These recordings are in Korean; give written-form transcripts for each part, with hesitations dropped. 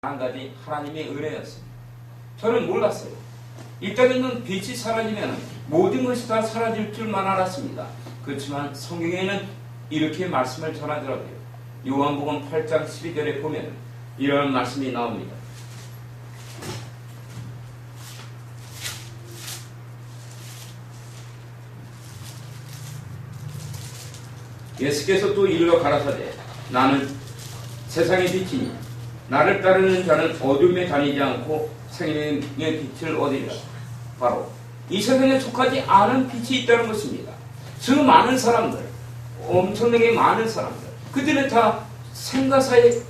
한 가지 하나님의 은혜였습니다. 저는 몰랐어요. 이 땅에 있는 빛이 사라지면 모든 것이 다 사라질 줄만 알았습니다. 그렇지만 성경에는 이렇게 말씀을 전하더라고요. 요한복음 8장 12절에 보면 이런 말씀이 나옵니다. 예수께서 또 일러 가라사대 나는 세상의 빛이니 나를 따르는 자는 어둠에 다니지 않고 생명의 빛을 얻으리라. 바로 이 세상에 속하지 않은 빛이 있다는 것입니다. 저 많은 사람들, 엄청나게 많은 사람들, 그들은 다 생과사의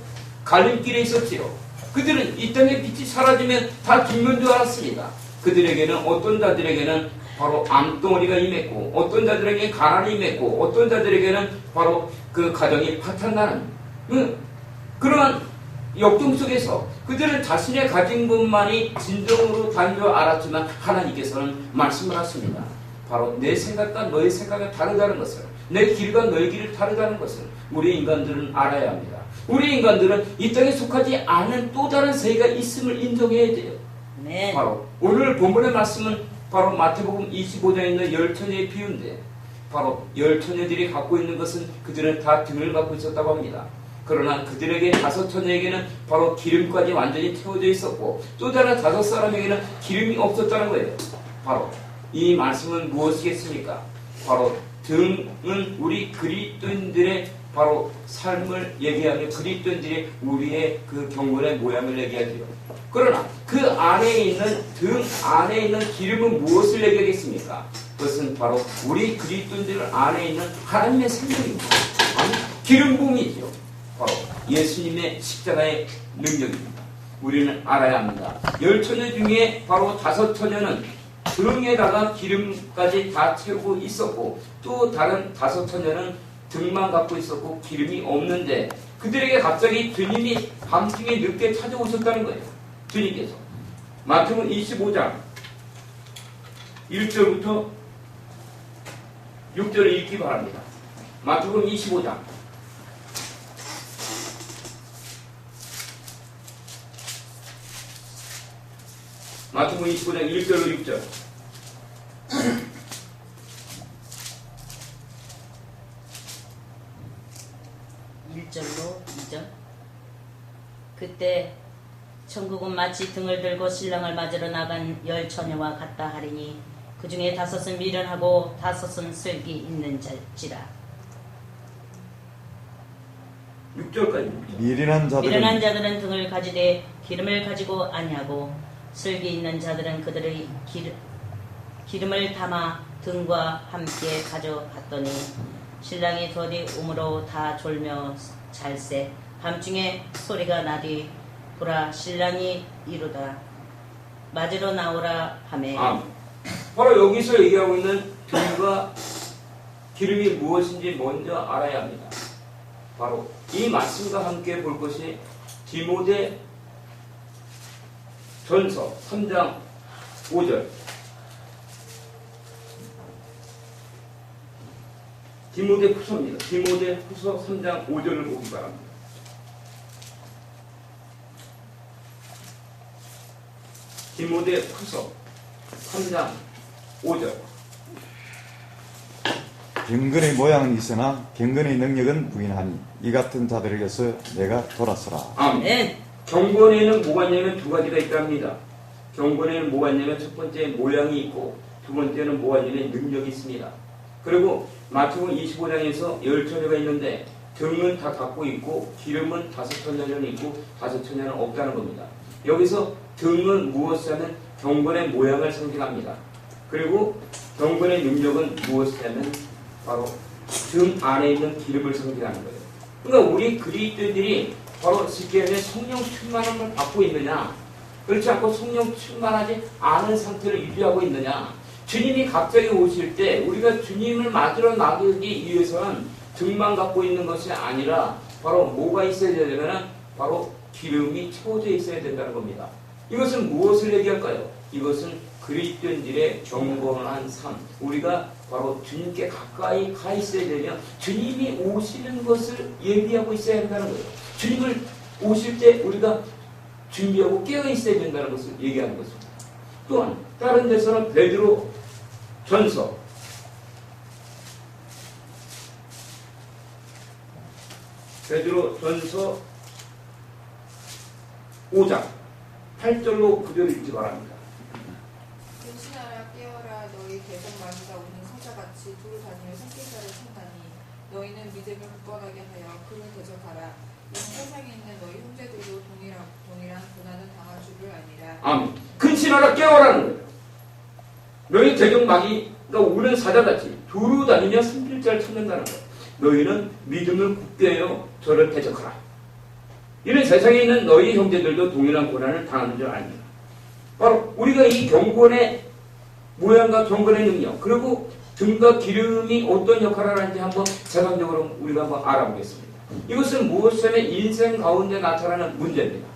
갈림길에 있었지요. 그들은 이 땅의 빛이 사라지면 다 죽는 줄 알았습니다. 그들에게는 어떤 자들에게는 바로 암덩어리가 임했고, 어떤 자들에게는 가난이 임했고, 어떤 자들에게는 바로 그 가정이 파탄나는 그러한 역경 속에서 그들은 자신의 가진 것만이 진정으로 다른 줄 알았지만 하나님께서는 말씀을 하십니다. 바로 내 생각과 너의 생각이 다르다는 것을, 내 길과 너의 길이 다르다는 것을 우리 인간들은 알아야 합니다. 우리 인간들은 이 땅에 속하지 않은 또 다른 세계가 있음을 인정해야 돼요. 네. 바로 오늘 본문의 말씀은 바로 마태복음 25장에 있는 열 처녀의 비유인데, 바로 열 처녀들이 갖고 있는 것은 그들은 다 등을 갖고 있었다고 합니다. 그러나 그들에게 다섯 처녀에게는 바로 기름까지 완전히 채워져 있었고, 또 다른 다섯 사람에게는 기름이 없었다는 거예요. 바로 이 말씀은 무엇이겠습니까? 바로 등은 우리 그리스도인들의 바로 삶을 얘기하며 그리스도인들의 우리의 그 경건의 모양을 얘기하지요. 그러나 그 안에 있는 등 안에 있는 기름은 무엇을 얘기하겠습니까? 그것은 바로 우리 그리스도인들 안에 있는 하나님의 생명입니다. 기름 부음이죠. 바로 예수님의 십자가의 능력입니다. 우리는 알아야 합니다. 열 처녀 중에 바로 다섯 처녀는 등에다가 기름까지 다 채우고 있었고, 또 다른 다섯 처녀는 등만 갖고 있었고 기름이 없는데, 그들에게 갑자기 주님이 밤중에 늦게 찾아오셨다는 거예요. 주님께서 마태복음 25장 1절부터 6절을 읽기 바랍니다. 마태복음 25장 마태복음 25장 1절로 6절. 그때 천국은 마치 등을 들고 신랑을 맞으러 나간 열 처녀와 같다 하리니 그 중에 다섯은 미련하고 다섯은 슬기 있는 자지라. 6절까지. 미련한 자들은 등을 가지되 기름을 가지고 아니하고, 슬기 있는 자들은 그들의 기름을 담아 등과 함께 가져갔더니 신랑이 더디 오므로 다 졸며 잘새. 밤중에 소리가 나디 보라 신랑이 이루다 맞으러 나오라 하매. 바로 여기서 얘기하고 있는 등과 기름이 무엇인지 먼저 알아야 합니다. 바로 이 말씀과 함께 볼 것이 디모데 전서 3장 5절. 디모데 후서입니다. 디모데 후서 3장 5절을 보기 바랍니다. 디모데 후서 3장 5절. 경건의 모양은 있으나 경건의 능력은 부인하니 이 같은 자들에게서 내가 돌아서라. 아멘. 경건에는 뭐가 있냐면 두 가지가 있답니다. 경건에는 뭐가 있냐면 첫 번째 모양이 있고, 두 번째는 뭐가 있냐면 능력이 있습니다. 그리고 마태복음 25장에서 열 처녀가 있는데 등은 다 갖고 있고 기름은 다섯 처녀는 있고 다섯 처녀는 없다는 겁니다. 여기서 등은 무엇이냐면 경건의 모양을 상징합니다. 그리고 경건의 능력은 무엇이냐면 바로 등 안에 있는 기름을 상징하는 거예요. 그러니까 우리 그리스도인들이 바로 쉽게 말해 성령 충만함을 받고 있느냐, 그렇지 않고 성령 충만하지 않은 상태를 유지하고 있느냐. 주님이 갑자기 오실 때 우리가 주님을 맞으러 나가기 위해서는 등만 갖고 있는 것이 아니라 바로 뭐가 있어야 되냐면 바로 기름이 채워져 있어야 된다는 겁니다. 이것은 무엇을 얘기할까요? 이것은 그리스도인들의 경건한 삶, 우리가 바로 주님께 가까이 가 있어야 되며 주님이 오시는 것을 예비하고 있어야 한다는 거예요. 주님을 오실 때 우리가 준비하고 깨어 있어야 된다는 것을 얘기하는 것입니다. 또한 다른 데서는 베드로 전서 5장 8절로 그대로 읽지 바랍니다. 근신하라 깨어라 너희 대적 마귀가 오는 사자같이 두루 다니며 새끼살을 친다니 너희는 믿음을 굳건하게 하여 그를 대적하라. 이는 세상에 있는 너희 형제들도 동일한 고난을 당할 줄을 아니라. 아멘. 근신하라 깨어라는 거예요. 너희 대적 마귀가 오는 사자같이 두루 다니며 생길자를 찾는다는 거예요. 너희는 믿음을 굳게 하여 저를 대적하라. 이는 세상에 있는 너희 형제들도 동일한 고난을 당하는 줄 아니라. 바로 우리가 이 경건의 모양과 경건의 능력, 그리고 등과 기름이 어떤 역할을 하는지 한번 세상적으로 우리가 한번 알아보겠습니다. 이것은 무엇이냐면 인생 가운데 나타나는 문제입니다.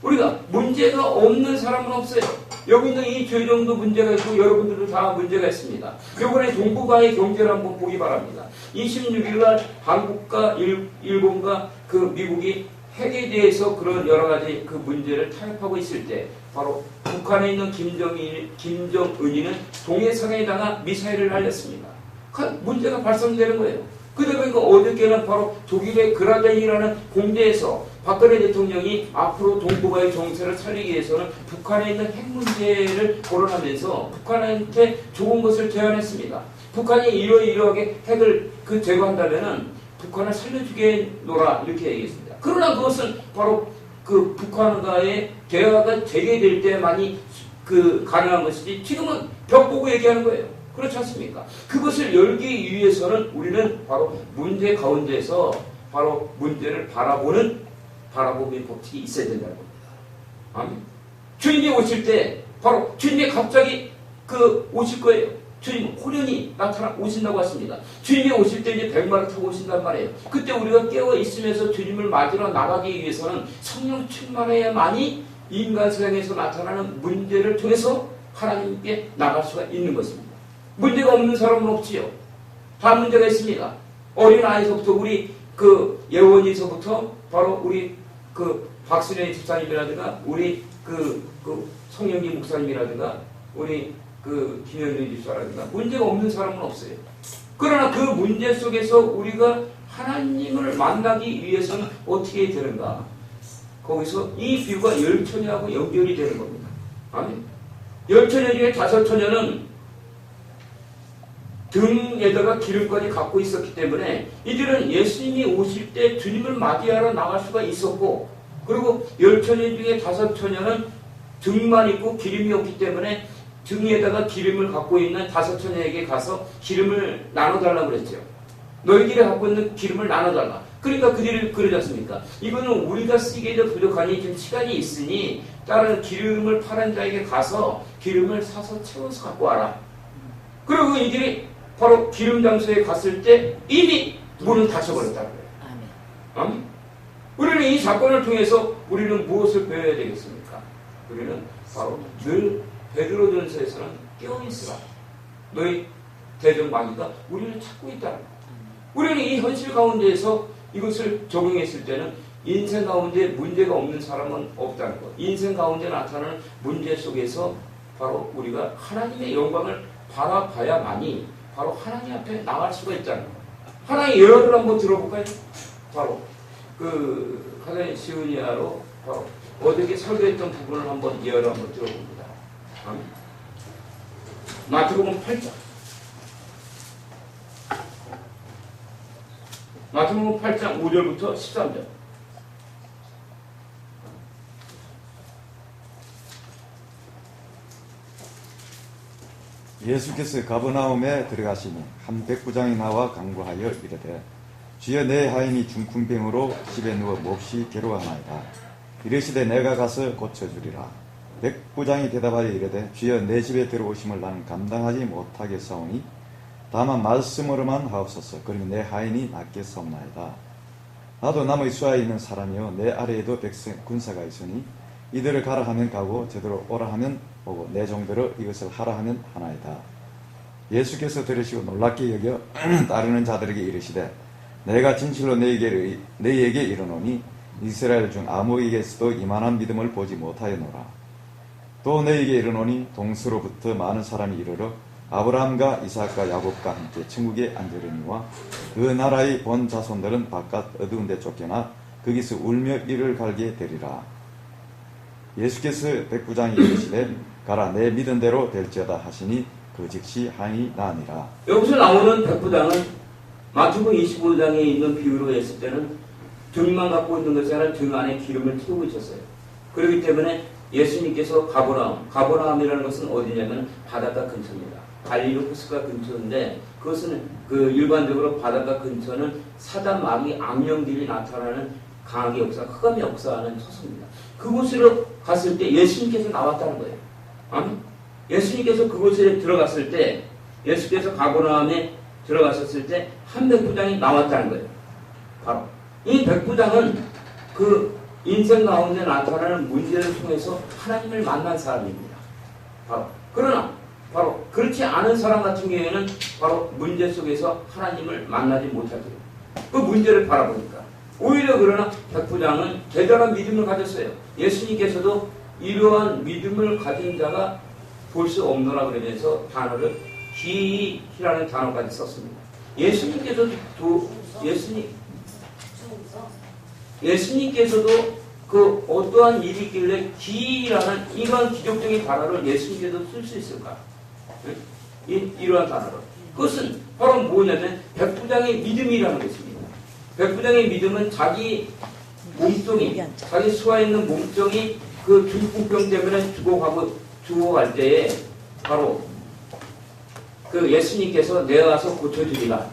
우리가 문제가 없는 사람은 없어요. 여기 있는 이 죄정도 문제가 있고 여러분들도 다 문제가 있습니다. 이번에 동북아의 경제를 한번 보기 바랍니다. 26일날 한국과 일본과 그 미국이 핵에 대해서 그런 여러 가지 그 문제를 타협하고 있을 때 바로 북한에 있는 김정은이는 동해상에다가 미사일을 날렸습니다. 문제가 발생되는 거예요. 그러다 보니까 어저께는 바로 독일의 그라덴이라는 공대에서 박근혜 대통령이 앞으로 동북아의 정세를 살리기 위해서는 북한에 있는 핵 문제를 거론하면서 북한한테 좋은 것을 제안했습니다. 북한이 이러이러하게 핵을 제거한다면은 북한을 살려주겠노라 이렇게 얘기했습니다. 그러나 그것은 바로 그 북한과의 대화가 재개될 때만이 가능한 것이지 지금은 벽 보고 얘기하는 거예요. 그렇지 않습니까? 그것을 열기 위해서는 우리는 바로 문제 가운데서 바로 문제를 바라보는 법칙이 있어야 된다는 겁니다. 아멘. 주님이 오실 때 바로 주님이 갑자기 오실 거예요. 주님 호련히 오신다고 하십니다. 주님이 오실 때 이제 백마를 타고 오신단 말이에요. 그때 우리가 깨어 있으면서 주님을 맞으러 나가기 위해서는 성령 충만해야만이 인간 세상에서 나타나는 문제를 통해서 하나님께 나갈 수가 있는 것입니다. 문제가 없는 사람은 없지요. 다 문제가 있습니다. 어린아이서부터 우리 예원이서부터 바로 우리 박순혜 집사님이라든가 우리 성영기 목사님이라든가 우리 김현준 집사라든가 문제가 없는 사람은 없어요. 그러나 그 문제 속에서 우리가 하나님을 만나기 위해서는 어떻게 되는가? 거기서 이 비유가 열처녀하고 연결이 되는 겁니다. 아멘. 열처녀 중에 5처녀는 등에다가 기름까지 갖고 있었기 때문에 이들은 예수님이 오실 때 주님을 맞이하러 나갈 수가 있었고, 그리고 10처녀 중에 5처녀는 등만 있고 기름이 없기 때문에 등에다가 기름을 갖고 있는 5처녀에게 가서 기름을 나눠달라고 그랬죠. 너희들이 갖고 있는 기름을 나눠달라. 그러니까 그들이 그러지 않습니까? 이거는 우리가 쓰기에도 부족하니 지금 시간이 있으니 다른 기름을 파는 자에게 가서 기름을 사서 채워서 갖고 와라. 그리고 이들이 바로 기름 장소에 갔을 때 이미 문은 닫혀버렸다는 거예요. 아멘. 우리는 이 사건을 통해서 우리는 무엇을 배워야 되겠습니까? 우리는 바로 늘 베드로전서에서는 깨어있으라. 너희 대적 마귀가 우리를 찾고 있다는 거예요. 우리는 이 현실 가운데에서 이것을 적용했을 때는 인생 가운데 문제가 없는 사람은 없다는 것. 인생 가운데 나타나는 문제 속에서 바로 우리가 하나님의 영광을 바라봐야만이 바로 하나님 앞에 나갈 수가 있다는 것. 하나의 예언을 한번 들어볼까요? 바로 가장 쉬운 예화로 바로 어저께 설교했던 부분을 한번 예언을 한번 들어봅니다. 마태복음 8장. 마태복음 8장 5절부터 13절. 예수께서 가버나움에 들어가시니 한 백부장이 나와 간구하여 이르되 주여 내 하인이 중풍병으로 집에 누워 몹시 괴로워하나이다. 이르시되 내가 가서 고쳐주리라. 백부장이 대답하여 이르되 주여 내 집에 들어오심을 나는 감당하지 못하겠사오니 다만 말씀으로만 하옵소서. 그러면 내 하인이 낫겠사옵나이다. 나도 남의 수하에 있는 사람이요 내 아래에도 군사가 있으니 이들을 가라 하면 가고 제대로 오라 하면 오고 내 종대로 이것을 하라 하면 하나이다. 예수께서 들으시고 놀랍게 여겨 따르는 자들에게 이르시되 내가 진실로 너희에게 이르노니 이스라엘 중 아무에게서도 이만한 믿음을 보지 못하였노라. 또 너에게 이르노니 동서로부터 많은 사람이 이르러 아브라함과 이삭과 야곱과 함께 천국에 앉으려니와 그 나라의 본 자손들은 바깥 어두운 데 쫓겨나 거기서 울며 이를 갈게 되리라. 예수께서 백부장이 이르시되 가라 내 믿은 대로 될지어다 하시니 그 즉시 하인이 나으니라. 여기서 나오는 백부장은 마태복음 25장에 있는 비유로 했을 때는 등만 갖고 있는 것이 아니라 등 안에 기름을 튀우고 있었어요. 그렇기 때문에 예수님께서 가버나움이라는 것은 어디냐면 바닷가 근처입니다. 갈릴리 호수가 근처인데 그것은 그 일반적으로 바닷가 근처는 사단 마귀 악령들이 나타나는 강하게 흑암이 역사하는 처소입니다. 그곳으로 갔을 때 예수님께서 나왔다는 거예요. 아멘. 예수님께서 그곳에 들어갔을 때 예수께서 가버나움에 들어가셨을 때 한 백부장이 나왔다는 거예요. 바로 이 백부장은 그 인생 가운데 나타나는 문제를 통해서 하나님을 만난 사람입니다. 그러나 바로 그렇지 않은 사람 같은 경우에는 바로 문제 속에서 하나님을 만나지 못하게 돼요. 그 문제를 바라보니까 오히려 그러나 백부장은 대단한 믿음을 가졌어요. 예수님께서도 이러한 믿음을 가진 자가 볼 수 없노라 그러면서 단어를 기이라는 단어까지 썼습니다. 예수님께서도 그 어떠한 일이 있길래 기이라는 이러한 기적적인 단어를 예수님께서 쓸 수 있을까? 이러한 단어를. 그것은 바로 뭐냐면 백부장의 믿음이라는 것입니다. 백부장의 믿음은 자기 몸뚱이, 자기 수하 있는 몸뚱이 그 중풍병 때문에 죽어갈 때에 바로 그 예수님께서 내가 가서 고쳐주리라.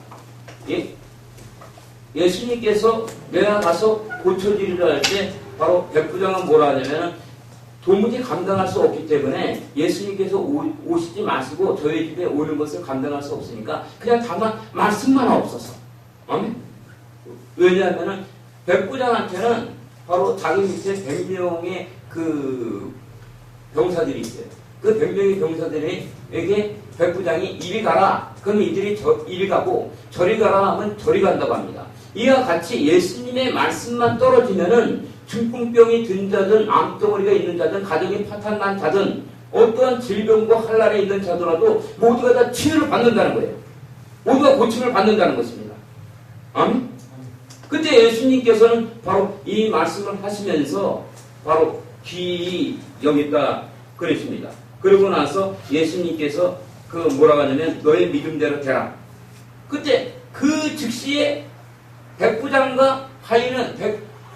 예수님께서 내가 가서 고쳐주리라 할 때 바로 백부장은 뭐라 하냐면 도무지 감당할 수 없기 때문에 예수님께서 오시지 마시고 저희 집에 오는 것을 감당할 수 없으니까 그냥 다만 말씀만 없어서. 아멘. 왜냐하면 백부장한테는 바로 자기 밑에 100명의 그 병사들이 있어요. 그 100명의 병사들에게 백부장이 이리 가라. 그럼 이들이 이리 가고 저리 가라 하면 저리 간다고 합니다. 이와 같이 예수님의 말씀만 떨어지면은 중풍병이 든 자든 암덩어리가 있는 자든 가정이 파탄난 자든 어떠한 질병과 한란에 있는 자더라도 모두가 다 치유를 받는다는 거예요. 모두가 고침을 받는다는 것입니다. 아멘? 그때 예수님께서는 바로 이 말씀을 하시면서 바로 귀히 여겼다 그랬습니다. 그러고 나서 예수님께서 그 뭐라고 하냐면 너의 믿음대로 되라. 그때 그 즉시에 백부장과 하인은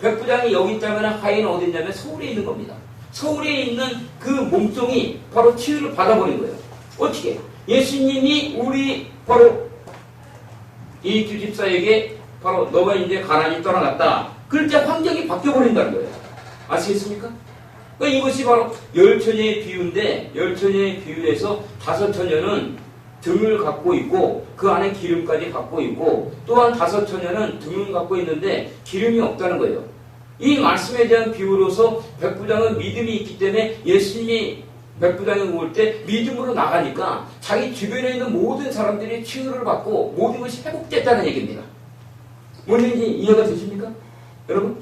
백부장이 여기 있다면 하인은 어디 있냐면 서울에 있는 겁니다. 서울에 있는 그 몸종이 바로 치유를 받아버린 거예요. 어떻게? 예수님이 우리 바로 이 두 집사에게 바로 너가 이제 가난이 떠나갔다. 그럴 때 환경이 바뀌어버린다는 거예요. 아시겠습니까? 그러니까 이것이 바로 열처녀의 비유인데 열처녀의 비유에서 다섯 처녀는 등을 갖고 있고 그 안에 기름까지 갖고 있고 또한 다섯 처녀는 등을 갖고 있는데 기름이 없다는 거예요. 이 말씀에 대한 비유로서 백부장은 믿음이 있기 때문에 예수님이 백부장이 올 때 믿음으로 나가니까 자기 주변에 있는 모든 사람들이 치유를 받고 모든 것이 회복됐다는 얘기입니다. 뭔 얘기인지 이해가 되십니까? 여러분?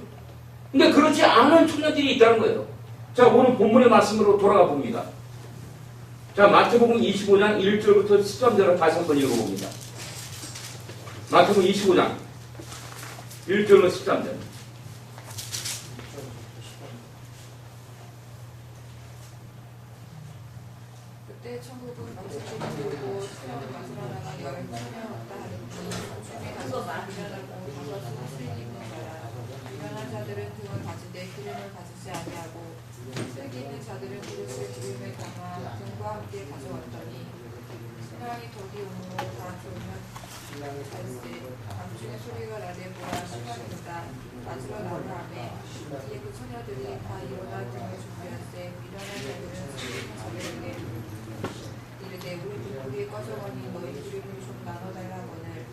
근데 그렇지 않은 청년들이 있다는 거예요. 자, 오늘 본문의 말씀으로 돌아가 봅니다. 자, 마태복음 25장 1절부터 13절을 다시 한번 읽어봅니다. 마태복음 25장 1절로 13절. 그때 천국은 마치 조금이고 수령을 마시러 나가 여름 참여 없다 하는 중에 가서 미련하고 다섯은 쓰레기 입는 거라. 미련한 자들은 등을 가지되 기름을 가지지 아니하고 쓰레기 있는 자들은 그릇을 기름에 담아 등과 함께 가져왔더니 신랑이 덕이 오므로 다 졸면 갈새 밤중에 소리가 나되 보라 시간이다 맞으러 나오라매 이에 그 처녀들이 다 일어나 등을 준비할세 미련한 자들은 쓰레기 자들에게 이르되 우리 불이 꺼져가니 너희 기름을 좀 나눠달라 하거늘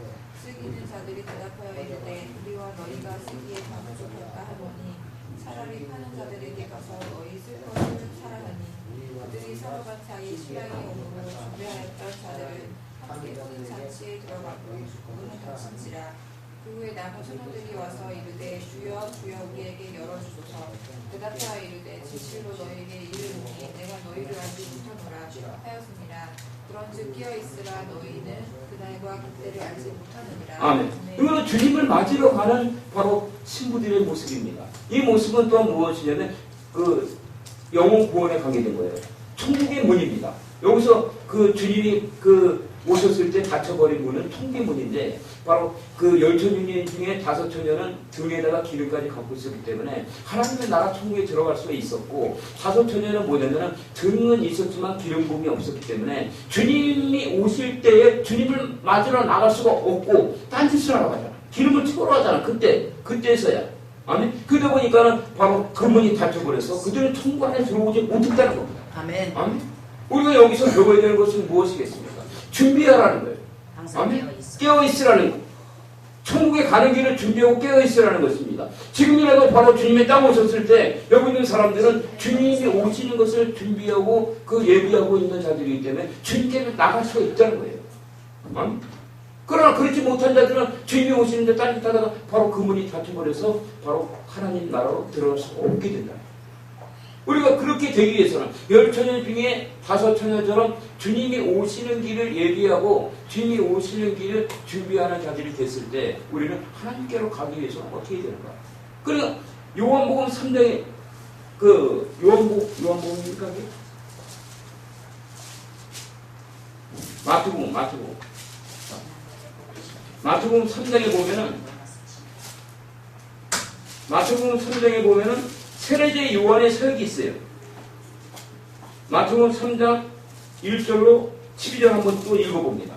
쓰기는 자들이 대답하여 이르되 우리와 너희가 쓰기에 다 부족할까 하노니 차라리 파는 자들에게 가서 너희 쓸 것을 사라하니 그들이 서로 간 사이 신랑이 오므로 준비하였던 자들은 함께 혼인 잔치에 들어가고 문은 닫힌지라 그 후에 남은 천호들이 와서 이르되 주여 주여 우리에게 열어주소서. 대답하여 이르되 진실로 너희에게 이르노니 내가 너희를 알지 못하노라 하였습니다. 그런즉 깨어있으라 너희는 그날과 그때를 알지 못하느니라. 아멘. 이거는 주님을 맞으러 가는 바로 신부들의 모습입니다. 이 모습은 또한 무엇이냐면 그 영혼 구원에 가게 된 거예요. 천국의 문입니다. 여기서 그 주님이 그 오셨을 때 닫혀버린 문은 통기문인데 바로 그 열처녀 중에 5처녀는 등에다가 기름까지 갖고 있었기 때문에 하나님의 나라 천국에 들어갈 수가 있었고 5처녀는 뭐냐면 등은 있었지만 기름 부음이 없었기 때문에 주님이 오실 때에 주님을 맞으러 나갈 수가 없고 딴짓을 하러 가잖아. 기름을 찍으러 가잖아. 그때서야. 아멘. 그러다 보니까는 바로 그 문이 닫혀버려서 그들은 천국 안에 들어오지 못했다는 겁니다. 아멘. 아멘. 우리가 여기서 배워야 되는 것은 무엇이겠습니까? 준비하라는 거예요. 항상 아멘. 깨어있어. 깨어있으라는 거. 천국에 가는 길을 준비하고 깨어있으라는 것입니다. 지금이라도 바로 주님의 땅 오셨을 때 여기 있는 사람들은 주님이 오시는 것을 준비하고 그 예비하고 있는 자들이기 때문에 주님께 나갈 수가 있다는 거예요. 아멘. 그러나 그렇지 못한 자들은 주님이 오시는데 딴짓하다가 바로 그 문이 닫혀버려서 바로 하나님 나라로 들어갈 수가 없게 된다. 우리가 그렇게 되기 위해서는 10처녀 중에 5처녀처럼 주님이 오시는 길을 예비하고 주님이 오시는 길을 준비하는 자들이 됐을 때 우리는 하나님께로 가기 위해서는 어떻게 해야 되는가? 그러니까 요한복음 3장에 그 요한복음입니까? 마태복음 3장에 보면은 세례자 요한의 서역이 있어요. 마태복음 3장 1절로 12절 한번 또 읽어봅니다.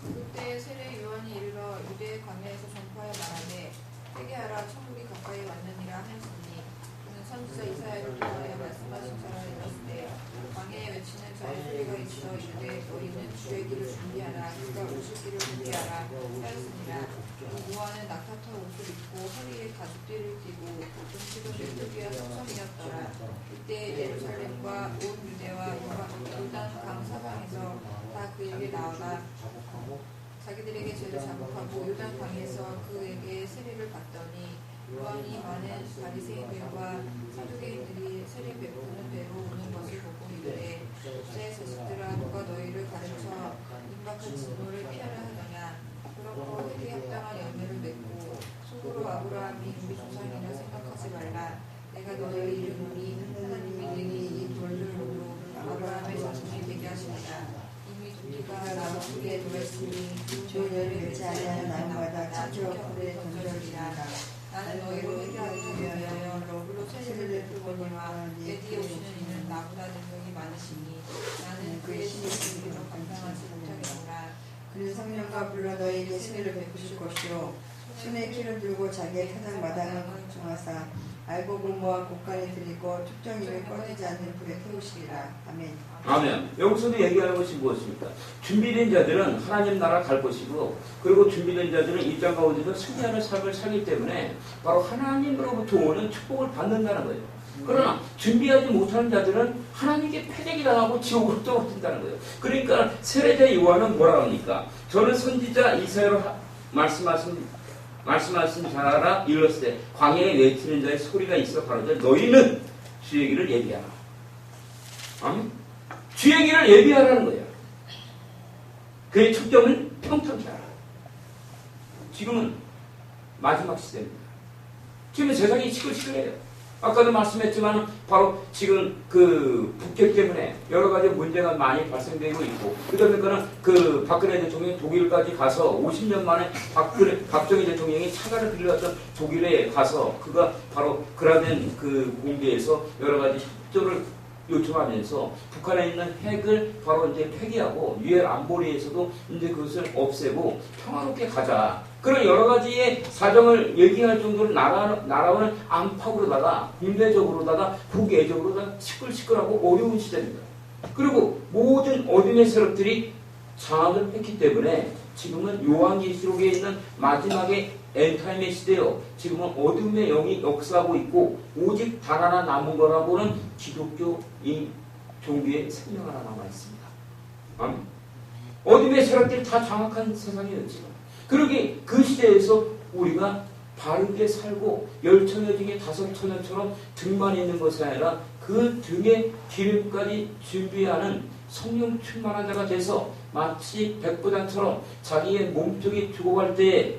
그때 세례 요한이 이르러 유대 광야에서 전파하여 말하되 회개하라 천국이 가까이 왔느니라 하였으니 그는 선지자 이사야를 통하여 말씀하신 자라 이르시되 광야에 외치는 자의 소리가 있어 이르되 너희는 주의 길을 준비하라 그가 오실 길을 준비하라 하였습니다. 요한은 낙타타 옷을 입고 허리에 가죽띠를 띠고 음식은 메뚜기와 석성이었더라. 이때 예루살렘과 온 유대와 요단 강 사방에서 다 그에게 나아가 자기들에게 죄를 자복하고 요단 강에서 그에게 세례를 받더니 요한이 많은 바리새인들과 사두개인들이 세례 베푸는 데로 오는 것을 보고 이르되 내 자식들아 누가 너희를 가르쳐 임박한 진노를 피하려 하느냐. 그렇고 회개에 합당한 열매를 맺고 속으로 아브라함이 우리 조상이라 생각하지 말라. 내가 너희를 이르노니 하나님이 너희 이 돌들로 아브라함의 자손이 되게 하시리라. 이미 도끼가 나무 속에 놓였으니 조열을 맺지 아니하는 나무마다 창조 불에 던져지리라. 나는 너희로 회개하기 위하여 너희로 세례를 베푸거니와 내 뒤에 오시는 이는 나보다 능력이 많으시니 나는 그의 신의 이름으로 감당하지 못하겠노라. 그는 성령과 불러 너희에게 세례를 베푸실 것이요 손에 키를 들고 자기의 타작 마당을 정하사 알고 공모와 곡간에 드리고 특정인을 꺼지지 않는 불에 태우시리라. 아멘. 아멘. 여기서도 얘기하는 것이 무엇입니까? 준비된 자들은 하나님 나라 갈 것이고 그리고 준비된 자들은 이 땅 가운데서 승리하는 삶을 살기 때문에 바로 하나님으로부터 오는 축복을 받는다는 거예요. 그러나 준비하지 못하는 자들은 하나님께 패대기 당하고 지옥으로 떨어진다는 거예요. 그러니까 세례자 요한은 뭐라 합니까? 저는 선지자 이사야로 말씀하신 자라 일렀을 때 광야에 외치는 자의 소리가 있어 가로되 너희는 주의 길을 예비하라. 아멘. 주의 길을 예비하라는 거예요. 그의 척점을 평탄케 하라. 지금은 마지막 시대입니다. 지금 세상이 시끌시끌해요. 아까도 말씀했지만 바로 지금 그 북핵 때문에 여러 가지 문제가 많이 발생되고 있고 그다음에 그 박근혜 대통령이 독일까지 가서 50년 만에 박정희 대통령이 차가를 빌려왔던 독일에 가서 그가 바로 그라덴 그 공대에서 여러 가지 협조를 요청하면서 북한에 있는 핵을 바로 이제 폐기하고 유엔 안보리에서도 이제 그것을 없애고 평화롭게 가자. 그런 여러 가지의 사정을 얘기할 정도로 나라와는 안팎으로다가 군대적으로다가 국외적으로다가 시끌시끌하고 어려운 시대입니다. 그리고 모든 어둠의 세력들이 장악을 했기 때문에 지금은 요한계시록에 있는 마지막에 엔타임의 시대요. 지금은 어둠의 영이 역사하고 있고 오직 단 하나 남은 거라고는 기독교 이 종교의 생명 하나 남아 있습니다. 아멘. 어둠의 세력들이 다 장악한 세상이었지만 그러기 그 시대에서 우리가 바르게 살고 10처녀 중에 5처녀처럼 등만 있는 것이 아니라 그 등에 기름까지 준비하는 성령 충만한 자가 돼서 마치 백부장처럼 자기의 몸쪽이 죽어갈 때에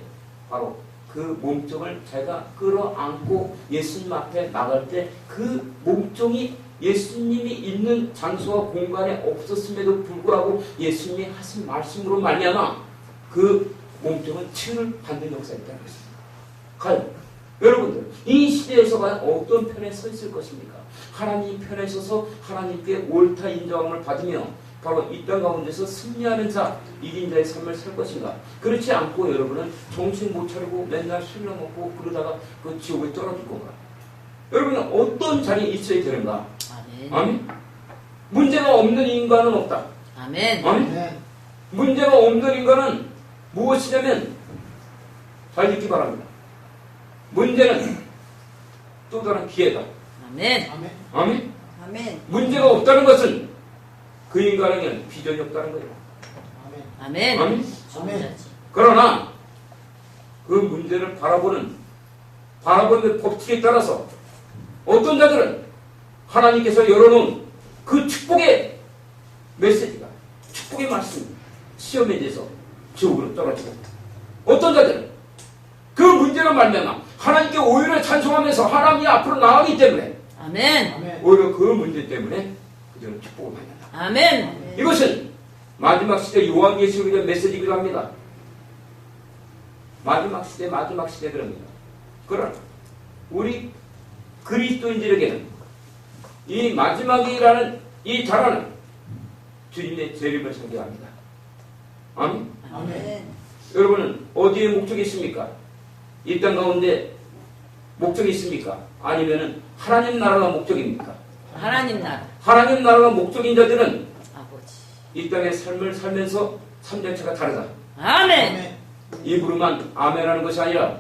바로 그 몸종을 제가 끌어안고 예수님 앞에 나갈 때 그 몸종이 예수님이 있는 장소와 공간에 없었음에도 불구하고 예수님이 하신 말씀으로 말미암아 그 몸종은 치유를 받는 역사가 있다는 것입니다. 과연 여러분들 이 시대에서 과연 어떤 편에 서 있을 것입니까? 하나님 편에 서서 하나님께 옳다 인정함을 받으며 바로 이 땅 가운데서 승리하는 자, 이긴 자의 삶을 살 것인가? 그렇지 않고 여러분은 정신 못 차리고 맨날 술 먹고 그러다가 그 지옥에 떨어질 건가? 여러분은 어떤 자리에 있어야 되는가? 아멘. 아멘? 문제가 없는 인간은 없다. 아멘. 아멘? 문제가 없는 인간은 무엇이냐면 잘 듣기 바랍니다. 문제는 또 다른 기회다. 아멘. 아멘? 아멘. 문제가 없다는 것은 그 인간에게는 비전이 없다는 거예요. 아멘. 아멘? 존재하지. 그러나 그 문제를 바라보는 법칙에 따라서 어떤 자들은 하나님께서 열어놓은 그 축복의 메시지가 축복의 말씀 시험에 대해서 지옥으로 떨어지고 어떤 자들은 그 문제로 말미암아 하나님께 오히려 찬송하면서 하나님이 앞으로 나가기 때문에 아멘. 오히려 그 문제 때문에 그들은 축복을 받는다. 아멘. 이것은 마지막 시대 요한계시록에 대한 메시지이기도 합니다. 마지막 시대 그럽니다. 그러나 우리 그리스도인들에게는 이 마지막이라는 이 단어는 주님의 재림을 상징합니다. 아멘? 아멘. 여러분은 어디에 목적이 있습니까? 이 땅 가운데 목적이 있습니까? 아니면은 하나님 나라가 목적입니까? 하나님 나라. 하나님 나라가 목적인 자들은 아버지. 이 땅의 삶을 살면서 삶자체가 다르다. 아멘. 입으로만 아멘하는 것이 아니라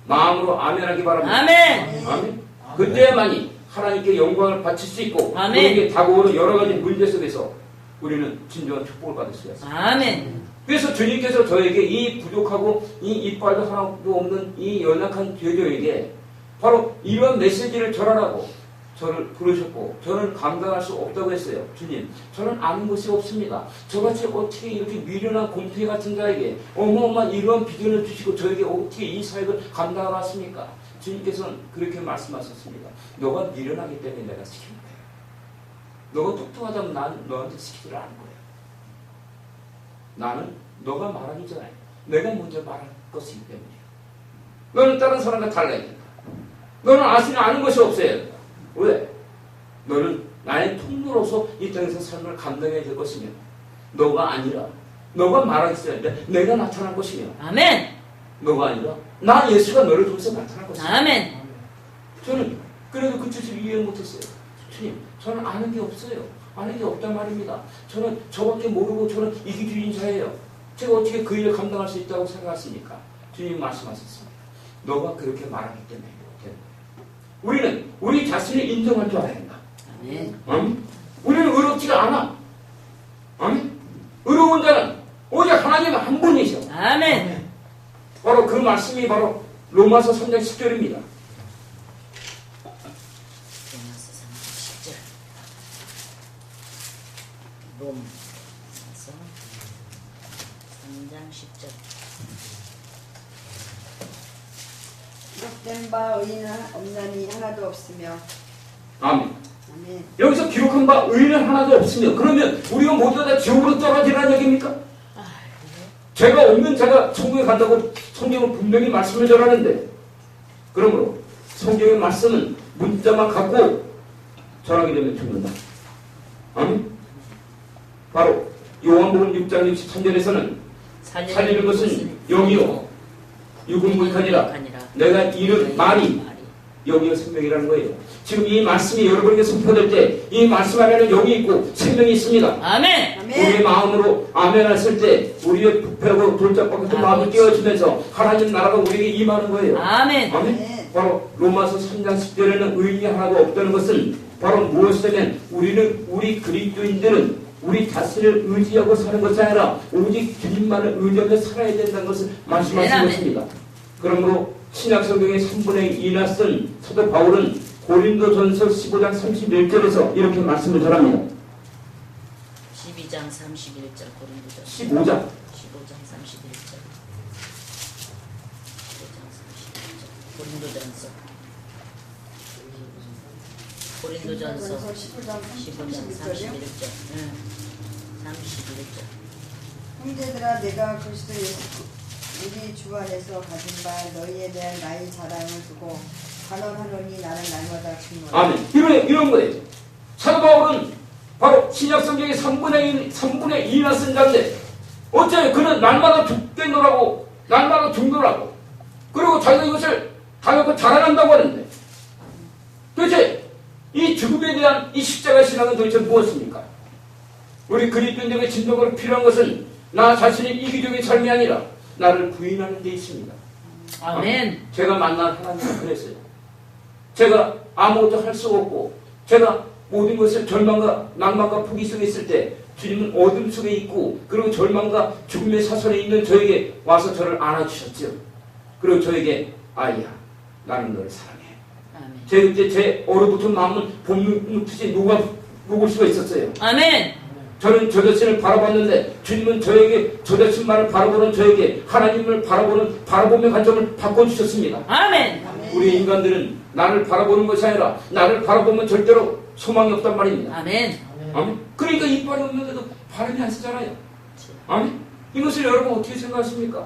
마음으로 아멘하기 바랍니다. 아멘. 아멘. 그때야만이 하나님께 영광을 바칠 수 있고 아멘. 우리에게 다가오는 여러 가지 문제 속에서 우리는 진정한 축복을 받을 수가 있습니다. 아멘. 그래서 주님께서 저에게 이 부족하고 이 이빨도 하나도 없는 이 연약한 죄교에게 바로 이런 메시지를 전하라고 저를 부르셨고 저는 감당할 수 없다고 했어요. 주님, 저는 아는 것이 없습니다. 저같이 어떻게 이렇게 미련한 곰팡이 같은 자에게 어마어마한 이러한 비전을 주시고 저에게 어떻게 이 사역을 감당을 하십니까? 주님께서는 그렇게 말씀하셨습니다. 너가 미련하기 때문에 내가 시키는 거예요. 너가 똑똑하다면 난 너한테 시키지를 않은 거예요. 나는 너가 말하기 전에 내가 먼저 말할 것이기 때문이에요. 너는 다른 사람과 달라야 된다. 너는 아는 것이 없어야 된다. 왜? 너는 나의 통로로서 이 땅에서 삶을 감당해야 될 것이며 너가 아니라 너가 말하기 전에 내가 나타날 것이며 아멘. 너가 아니라 나 예수가 너를 통해서 나타날 것이며 아멘. 저는 그래도 그 뜻을 이해 못했어요. 주님, 저는 아는 게 없어요. 아는 게 없단 말입니다. 저는 저밖에 모르고 저는 이기주의인 자예요. 제가 어떻게 그 일을 감당할 수 있다고 생각하십니까? 주님 말씀하셨습니다. 너가 그렇게 말하기 때문에 못해. 우리는 우리 자신을 인정할 줄 알아야 된다. 아멘. 우리는 의롭지가 않아. 아멘. 의로운 자는 오직 하나님 한 분이셔. 아멘. 바로 그 말씀이 바로 로마서 3장 10절입니다. 로마서 3장 10절. 로마서 3장 10절. 기록된 바 의인은 없나니 하나도 없으며. 아멘. 아멘. 여기서 기록한 바 의인은 하나도 없으며 그러면 우리가 모두 다 지옥으로 떨어지라는 얘기입니까? 죄가 없는 자가 천국에 간다고 성경은 분명히 말씀을 전하는데 그러므로 성경의 말씀은 문자만 갖고 전하게 되면 죽는다. 아멘. 바로 요한복음 6장 63절에서는 살리는 것은 영이요 육은 무익하니라 내가 이른 말이 영이요 생명이라는 거예요. 지금 이 말씀이 여러분에게 선포될 때 이 말씀 안에는 영이 있고 생명이 있습니다. 아멘. 우리의 마음으로 아멘 했을 때 우리의 부패하고 돌짝박한 마음이 깨어지면서 하나님 나라가 우리에게 임하는 거예요. 아멘. 아멘. 바로 로마서 3장 10절에는 의인이 하나도 없다는 것은 바로 무엇이냐면 우리 그리스도인들은 우리 자신을 의지하고 사는 것이 아니라 오직 주님만을 의지하며 살아야 된다는 것을 말씀하신 것입니다. 그러므로 신약 성경의 3분의 2나 쓴 사도 바울은 고린도전서 15장 31절에서 이렇게 말씀을 전합니다. 12장 31절 고린도전서 15장 15장 31절 고린도전서 10장 31절 31절 형제들아 내가 그리스도 예수 우리 주 안에서 가진 바 너희에 대한 나의 자랑을 두고 간언하노니 나는 날마다 증거하노라. 아멘. 이런 거예요. 사도 바울은 바로 신약 성경의 3분의 2나 쓴 자인데 어째 그는 날마다 죽겠노라고 날마다 죽노라고 그리고 자기가 이것을 다놓고 자랑한다고 하는데 도대체 이 죽음에 대한 이 십자가 신앙은 도대체 무엇입니까? 우리 그리스도인들에게 진정으로 필요한 것은 나 자신의 이기적인 삶이 아니라 나를 부인하는 데 있습니다. 아멘. 제가 만난 하나님은 그랬어요. 제가 아무것도 할 수 없고 제가 모든 것을 절망과 낭만과 포기 속에 있을 때 주님은 어둠 속에 있고 그리고 절망과 죽음의 사선에 있는 저에게 와서 저를 안아주셨죠. 그리고 저에게 아이야 나는 너를 사랑해. 아멘. 제 그때 제 얼어붙은 마음은 봄눈빛이 녹을 수가 있었어요. 아멘. 저는 저 자신을 바라봤는데 주님은 저에게 저 자신만을 바라보는 저에게 하나님을 바라보며 관점을 바꿔주셨습니다. 아멘. 우리 인간들은 나를 바라보는 것이 아니라 나를 바라보면 절대로 소망이 없단 말입니다. 아멘. 아멘. 그러니까 이빨이 없는데도 바람이 안 쓰잖아요. 아멘. 이것을 여러분 어떻게 생각하십니까?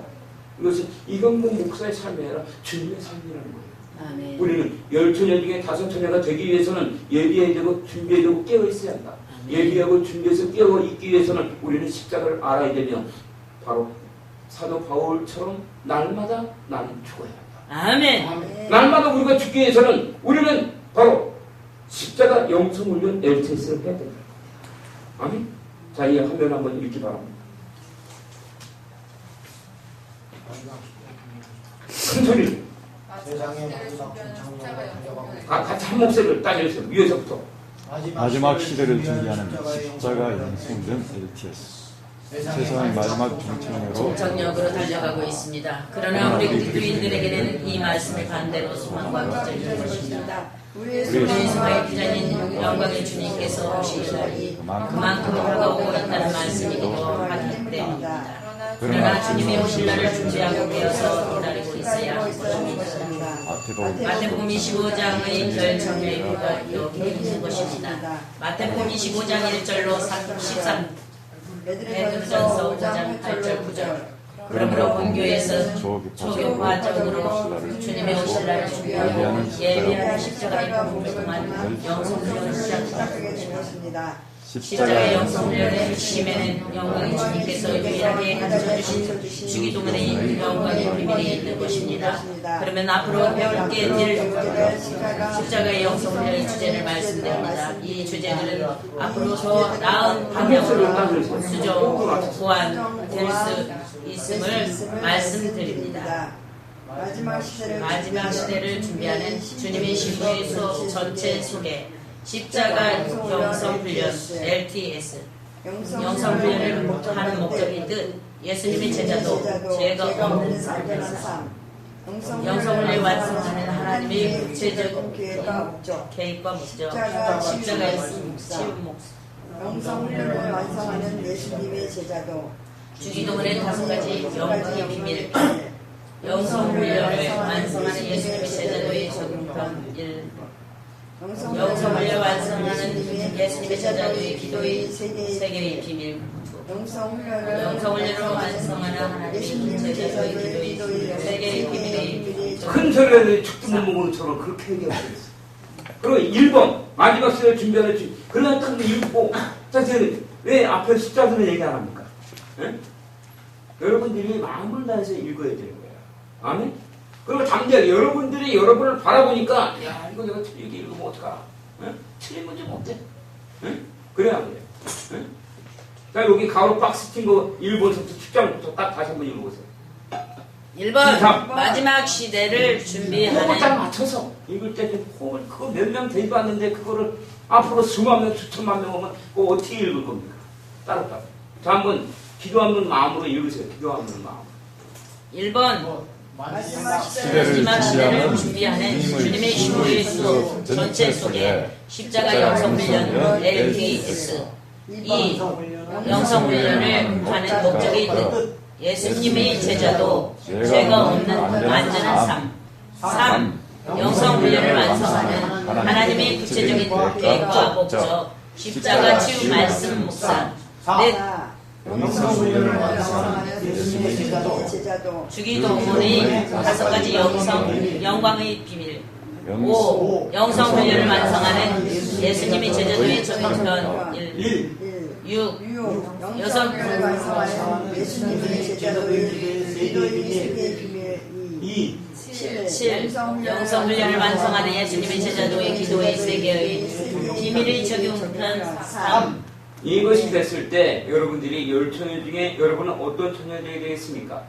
이것은 이건국 목사의 삶이 아니라 주님의 삶이라는 거예요. 아멘. 우리는 10처녀 중에 5처녀가 되기 위해서는 예비해야 되고 준비해야 되고 깨어 있어야 한다. 예비하고 준비해서 깨어 있기 위해서는 우리는 십자가를 알아야 되며 바로 사도 바울처럼 날마다 나는 죽어야 한다. 아멘. 날마다 우리가 죽기 위해서는 우리는 바로 십자가 영성훈련 LTS를 해야 된다. 아멘. 자, 이 화면 한번 읽기 바랍니다. 큰 소리로 같이 한 목소리를 따져주세요. 위에서부터. 마지막 시대를 준비하는 십자가 영성전 LTS. 세상의 마지막 종착역으로 달려가고 있습니다. 그러나 우리 그리스도인들에게는 이 말씀의 반대로 소망과 기적이 것입니다. 우리의 소망의 기자인 영광의 주님께서 오시기 날이 그만큼 다가오고 있다는 말씀이기도 하기 때문입니다. 그러나 주님이 오실 날을 준비하고 되어서 기다리고 있어야 합니다. 마태복음 25장의 결정의 부가 여기 있는 것입니다. 마태복음 25장 1절로 13 베드로전서 5장 8절 9절 그러므로 본교에서 조교 과정으로 주님의 오실 날을 준비하고 예비하는 십자가의 복음을 통한 영성훈련을 시작하는 것입니다. 십자가의 영성훈련의 핵심에는 영광의 주님께서 유일하게 가르쳐주신 주기도문의 영광의 비밀이 있는 것입니다. 그러면 앞으로 배울 게 될 십자가의 영성훈련의 주제를 말씀드립니다. 이 주제들은 앞으로 더 나은 방향으로 수정, 보완될 수 있음을 말씀드립니다. 마지막 시대를 준비하는 주님의 신부의 수업 전체 소개 십자가 영성훈련 LTS 영성훈련을 하는 목적인 뜻 예수님의 제자도 죄가 없는 삶 영성훈련을 완성하는 하나님의 구체적 계획과 목적 십자가의 치유 목적 영성훈련을 완성하는 예수님의 제자도 주기도문의 5가지 영광의 비밀 영성훈련을 완성하는 예수님의 제자도의 적용편 1 영성훈련을 완성하는 예수님의 제자도의 기도의 3개의 비밀 영성훈련을 완성하는 하나님의 제자도의 기도의 3개의 비밀의 큰 소리를 축두문문처럼 그렇게 얘기하고 있어요. 그리고 1번 마지막 시대를 준비하는 주 그러나 딱 읽고 왜 앞에 숫자들은 얘기 안 합니까? 네? 여러분들이 마음을 다해서 읽어야 되는 거예요. 아멘? 그리고 당장 여러분들이 여러분을 바라보니까 야 이거 내가 틀리게 읽으면 어떡하? 네? 틀리면 좀 어때? 네? 그래야 안 돼요. 네? 자 여기 가로 박스 친 거 1번부터 10장부터 딱 다시 한번 읽어보세요. 1번 마지막 시대를 준비하는 호흡을 딱 맞춰서 읽을 때는 호흡을 그거 몇 명 되지도 않는데 그거를 앞으로 수만 명 수천만 명 오면 그거 어떻게 읽을 겁니까? 따로. 자, 한번 기도 한번 마음으로 읽으세요. 기도 한번 마음. 1번 시대를 마지막 시대를 준비하는 준비하는 주님의 신부의 수 전체 속에 십자가 영성훈련 LKS 2. 영성훈련을 하는 목적이 있는 예수님의 제자도 죄가 없는 완전한 삶. 3. 영성훈련을 완성하는 하나님의 구체적인 계획과 목적 십자가 치유 말씀 묵상. 넷. 영성훈련을 완성하는 예수님의 제자도 주기도문의 5가지 영광의 비밀. 5. 영성훈련을 완성하는 예수님의 제자도에 적용했던 1. 6. 여섯 완성하는 예수님의 제자도의 기도의 비밀 2. 7. 영성훈련을 완성하는 예수님의 제자도의 기도의 세계의 비밀을 적용한 3. 이것이 됐을 때 여러분들이 열 처녀 중에 여러분은 어떤 처녀들이 되겠습니까?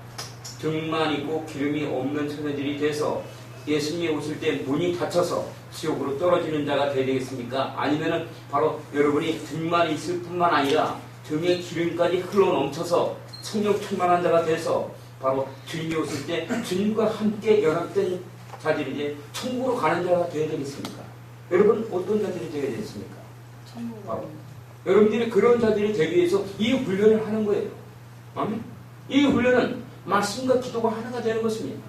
등만 있고 기름이 없는 처녀들이 돼서 예수님이 오실 때 문이 닫혀서 지옥으로 떨어지는 자가 되겠습니까? 아니면은 바로 여러분이 등만 있을 뿐만 아니라 등에 기름까지 흘러 넘쳐서 성령 충만한 자가 돼서 바로 주님이 오실 때 주님과 함께 연합된 자들이 이제 천국으로 가는 자가 되어야 되겠습니까? 여러분 어떤 자들이 되어야 되겠습니까? 바로 여러분들이 그런 자들이 되기 위해서 이 훈련을 하는 거예요. 아멘? 이 훈련은 말씀과 기도가 하나가 되는 것입니다.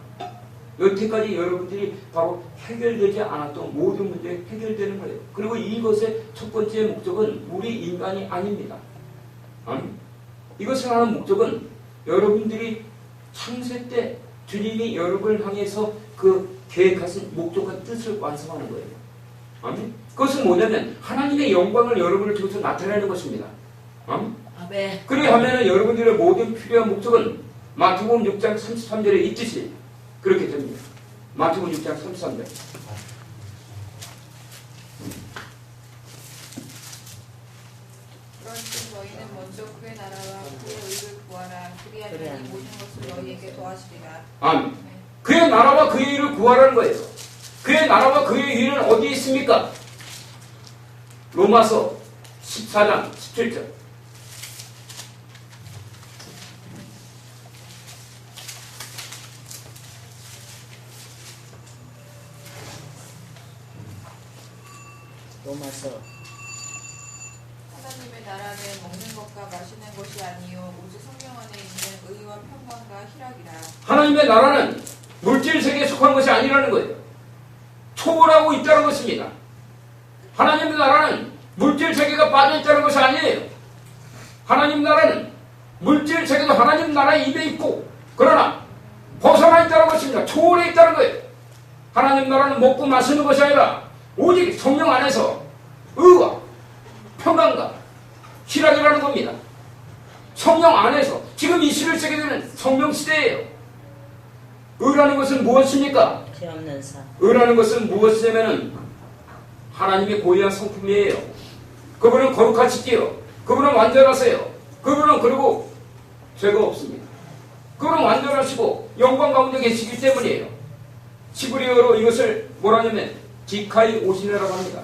여태까지 여러분들이 바로 해결되지 않았던 모든 문제가 해결되는 거예요. 그리고 이것의 첫 번째 목적은 우리 인간이 아닙니다. 아멘? 이것을 하는 목적은 여러분들이 창세 때 주님이 여러분을 향해서 그 계획하신 목적과 뜻을 완성하는 거예요. 아멘? 그것은 뭐냐면 하나님의 영광을 여러분을 통해서 나타내는 것입니다. 아멘? 그리하면 여러분들의 모든 필요한 목적은 마태복음 6장 33절에 있듯이 그렇게 됩니다. 마태복음 6장 33절. 그런즉 너희는 먼저 그의 나라와 그의 의를 구하라. 그리하면 이 모든 것을 너희에게 더하시리라. 아멘. 그의 나라와 그의 일을 구하라는 거예요. 그의 나라와 그의 일은 어디에 있습니까? 로마서 14장 17절. 로마서 하나님의 나라는 먹는 것과 마시는 것이 아니요 오직 성령 안에 있는 의와 평강과 희락이라. 하나님의 나라는 물질 세계에 속한 것이 아니라는 거예요. 초월하고 있다는 것입니다. 하나님의 나라는 물질 세계가 빠져 있다는 것이 아니에요. 하나님 나라는 물질 세계도 하나님 나라의 입에 있고 그러나 벗어나 있다는 것입니다. 초월해 있다는 거예요. 하나님 나라는 먹고 마시는 것이 아니라 오직 성령 안에서 의와 평강과 희락이라는 겁니다. 성령 안에서 지금 이 21세기에는 성령 시대예요. 의라는 것은 무엇입니까? 죄 없는 삶. 의라는 것은 무엇이냐면 하나님의 고유한 성품이에요. 그분은 거룩하시지요. 그분은 완전하세요. 그분은 그리고 죄가 없습니다. 그분은 완전하시고 영광 가운데 계시기 때문이에요. 히브리어로 이것을 뭐라냐면 디카이 오시네라고 합니다.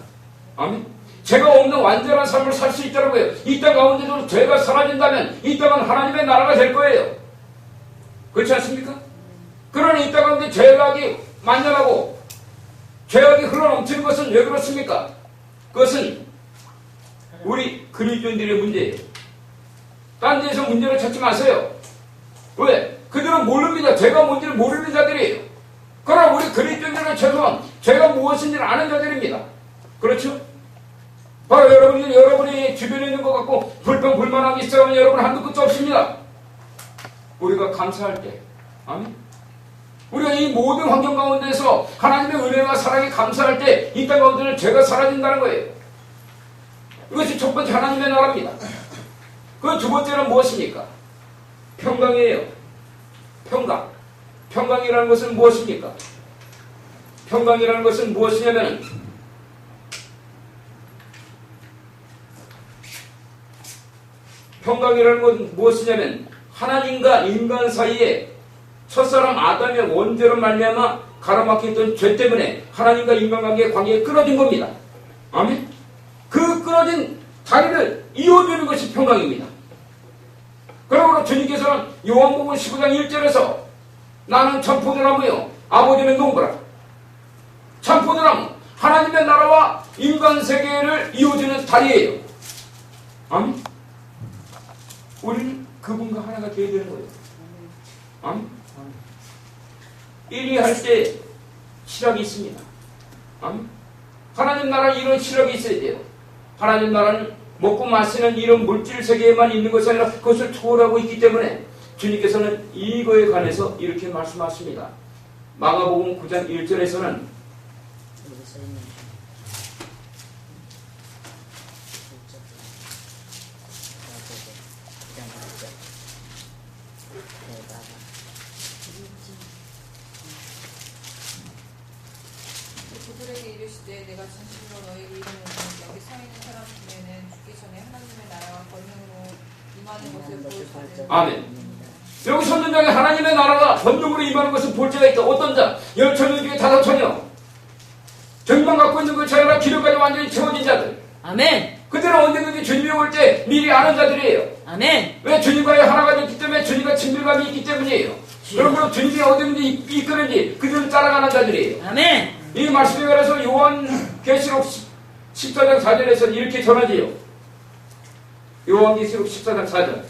아멘. 죄가 없는 완전한 삶을 살 수 있다는 거예요. 이 땅 가운데도 죄가 사라진다면 이 땅은 하나님의 나라가 될 거예요. 그렇지 않습니까? 그러나 이 땅 가운데 죄악이 만연하고 죄악이 흘러넘치는 것은 왜 그렇습니까? 그것은 우리 그리스도인들의 문제예요. 딴 데서 문제를 찾지 마세요. 왜? 그들은 모릅니다. 죄가 뭔지를 모르는 자들이에요. 그러나 우리 그리스도인들은 최소한 죄가 무엇인지를 아는 자들입니다. 그렇죠? 바로 여러분이 주변에 있는 것 같고 불평 불만하기 시작하면 여러분 한두 끝도 없습니다. 우리가 감사할 때, 아멘. 우리가 이 모든 환경 가운데서 하나님의 은혜와 사랑에 감사할 때 이 땅 가운데는 죄가 사라진다는 거예요. 이것이 첫 번째 하나님의 나라입니다. 그 두 번째는 무엇입니까? 평강이에요. 평강. 평강이라는 것은 무엇입니까? 평강이라는 것은 무엇이냐면 평강이라는 것은 무엇이냐면 하나님과 인간 사이에 첫사람 아담의 원죄로 말미암아 가로막혀있던 죄 때문에 하나님과 인간관계의 관계가 끊어진 겁니다. 아멘? 그 끊어진 다리를 이어주는 것이 평강입니다. 그러므로 주님께서는 요한복음 15장 1절에서 나는 참포도나무요 아버지는 농부라. 참포도나무 하나님의 나라와 인간 세계를 이어주는 다리예요. 아멘. 우리는 그분과 하나가 되어야 되는 거예요. 아멘. 1위 할 때 실학이 있습니다. 아멘. 하나님 나라는 이런 실학이 있어야 돼요. 하나님 나라는 먹고 마시는 이런 물질 세계에만 있는 것이 아니라 그것을 초월하고 있기 때문에 주님께서는 이거에 관해서 이렇게 말씀하십니다. 마가복음 9장 1절에서는 그들에게 이르시되 내가 진실로 너희에게 이르노니 여기 서 있는 사람 중에는 죽기 전에 하나님의 나라와 권능으로 임하는 것을 볼 자는 아멘. 여기 섰는 자에 하나님의 나라가 권능으로 임하는 것을 볼 자가 있다. 어떤 자? 10,000명 중에 5,000명. 정만 갖고 있는 것이 아니라 기름까지 완전히 채워진 자들. 아멘. 그들은 언제든지 주님이 올 때 미리 아는 자들이에요. 아멘. 왜? 주님과의 하나가 됐기 때문에 주님과 친밀감이 있기 때문이에요. 그러므로 주님이 어디든지 이끄는지 그들을 따라가는 자들이에요. 아멘. 이 말씀에 관해서 요한계시록 14장 4절에서 이렇게 전하지요. 요한계시록 14장 4절.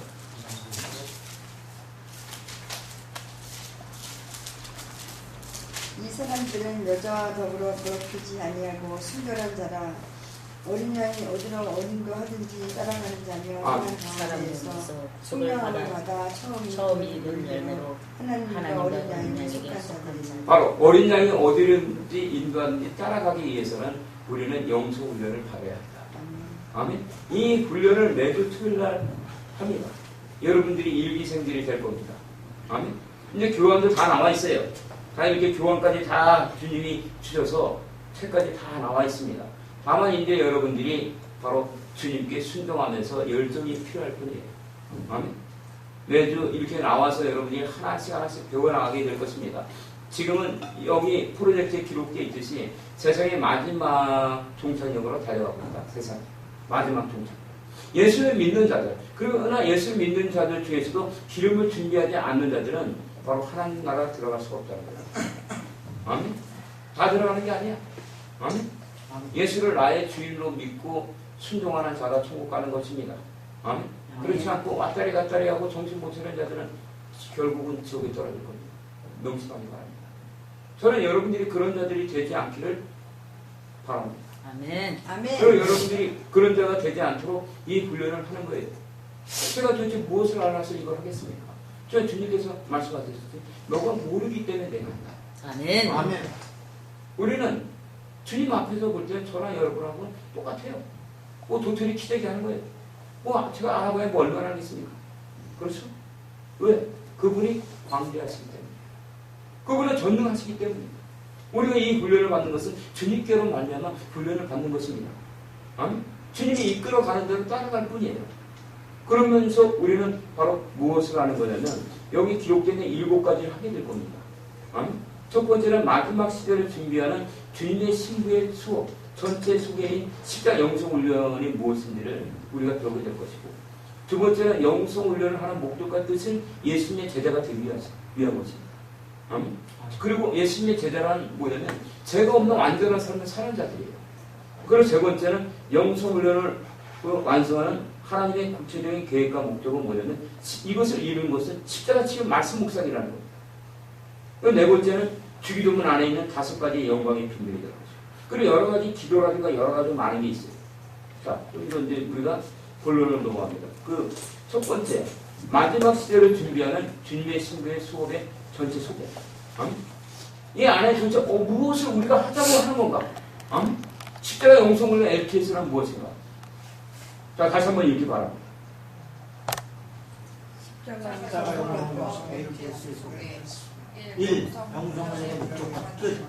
이 사람들은 여자와 더불어 더럽히지 아니하고 순결한 자라. 어린 양이 어디로 어린거 하든지 따라가는 자며 아멘. 사람에서 속을 성령을 받아 받아 처음 입은 열매로 하나님과 하나님과 어린 양이 어린 속한 양에게 속한 자들이라. 자. 바로 어린 양이 어디든지 인도하는지 따라가기 위해서는 우리는 영성 훈련을 받아야 한다. 아멘. 이 훈련을 매주 토요일날 합니다. 여러분들이 일기생들이 될 겁니다. 아멘. 이제 교환도 다 나와 있어요. 다 이렇게 교환까지 다 주님이 주셔서 책까지 다 나와 있습니다. 다만 이제 여러분들이 바로 주님께 순종하면서 열정이 필요할 뿐이에요. 아멘. 매주 이렇게 나와서 여러분이 하나씩 배워나가게 될 것입니다. 지금은 여기 프로젝트에 기록되어 있듯이 세상의 마지막 종착역으로 달려가고 있다. 세상 마지막 종착. 예수를 믿는 자들, 그러나 예수를 믿는 자들 중에서도 기름을 준비하지 않는 자들은 바로 하나님 나라 들어갈 수가 없다는 거예요. 아멘. 다 들어가는 게 아니야. 아멘. 예수를 나의 주인으로 믿고 순종하는 자가 천국 가는 것입니다. 아멘. 그렇지 않고 왔다리 갔다리 하고 정신 못 차리는 자들은 결국은 지옥에 떨어질 겁니다. 명심하기 바랍니다. 저는 여러분들이 그런 자들이 되지 않기를 바랍니다. 아멘. 아멘. 그리고 여러분들이 그런 자가 되지 않도록 이 훈련을 하는 거예요. 제가 도대체 무엇을 알아서 이걸 하겠습니까? 저 주님께서 말씀하셨을 때 너가 모르기 때문에 내가 한다. 아멘. 아멘. 우리는 주님 앞에서 볼 때 저랑 여러분하고는 똑같아요. 뭐 도토리 키재기 하는 거예요. 뭐 제가 알아봐야 뭐 얼마나 하겠습니까? 그렇죠? 왜? 그분이 광대하시기 때문에. 그분은 전능하시기 때문입니다. 우리가 이 훈련을 받는 것은 주님께로 말미암아 훈련을 받는 것입니다. 아멘? 주님이 이끌어가는 대로 따라갈 뿐이에요. 그러면서 우리는 바로 무엇을 하는 거냐면 여기 기록되는 7가지를 하게 될 겁니다. 아멘? 첫 번째는 마지막 시대를 준비하는 주님의 신부의 수업, 전체 소개인 십자 영성훈련이 무엇인지를 우리가 배우게 될 것이고, 두 번째는 영성훈련을 하는 목적과 뜻은 예수님의 제자가 되기 위한 것입니다. 아멘? 그리고 예수님의 제자란 뭐냐면 죄가 없는 완전한 삶을 사는 자들이에요. 그리고 세 번째는 영성훈련을 완성하는 하나님의 구체적인 계획과 목적은 뭐냐면 이것을 이루는 것은 십자가 치유 말씀 묵상이라는 겁니다. 네 번째는 주기도문 안에 있는 5가지의 영광의 비밀이 되는 거죠. 그리고 여러 가지 기도라든가 여러 가지 많은 게 있어요. 자, 여기서 이제 우리가 본론을 넘어갑니다. 그 첫 번째, 마지막 시대를 준비하는 주님의 신부의 수업의 전체 소개. 이 안에 도대체 무엇을 우리가 하자고 하는 건가? 십자가 영성훈련 LTS란 무엇인가? 자, 다시 한번 읽기 바랍니다. 십자가 영광 LTS 소개. 1. 영성훈련의 목적과 뜻.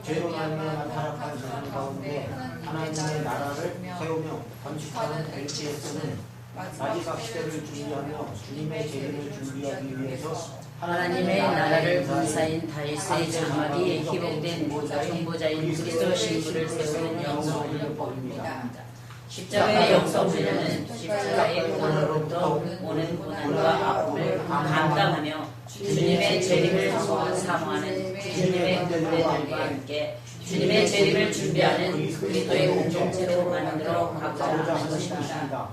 죄로 말미암아 타락한 세상 가운데 하나님의 나라를 세우며 건축하는 LTS는 마지막 시대를 준비하며 주님의 재림을 준비하기 위해서 하나님의 나라를 군사인 다윗의 장막이 희복된 정보자인 그리스도 신부를 세우는 영성훈련법입니다. 십자가의 영성훈련은 십자가의 고난으로부터 오는 고난과 아픔을 감당하며 주님의 재림을 사모하는 주님의 군대들과 함께 주님의 재림을 준비하는 그리스도의 공동체로 만들어 가고자 하는 것입니다.